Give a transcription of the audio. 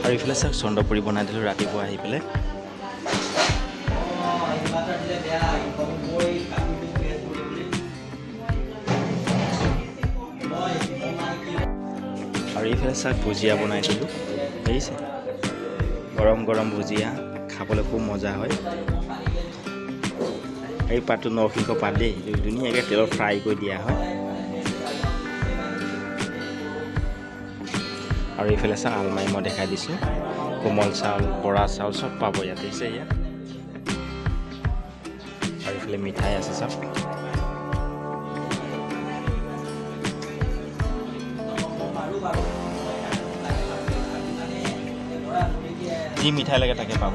আৰু এইফালে চাওক চন্দ্ৰপুৰি বনাই দিলোঁ ৰাতিপুৱা আহি পেলাই। আৰু এইফালে চাওক ভুজিয়া বনাই দিলোঁ, দেখিছে? গৰম গৰম ভুজিয়া খাবলৈ খুব মজা হয়। এই পাতটো নৰসিংহ পাত দেই, ধুনীয়াকৈ তেলত ফ্ৰাই কৰি দিয়া হয়। আৰু এইফালে চাওক আলমাৰি মই দেখাই দিছোঁ, কোমল চাউল, বৰা চাউল চব পাব ইয়াত, দেখিছে ইয়াত। আৰু এইফালে মিঠাই আছে চাওক। যি মিঠাই লাগে তাকে পাব।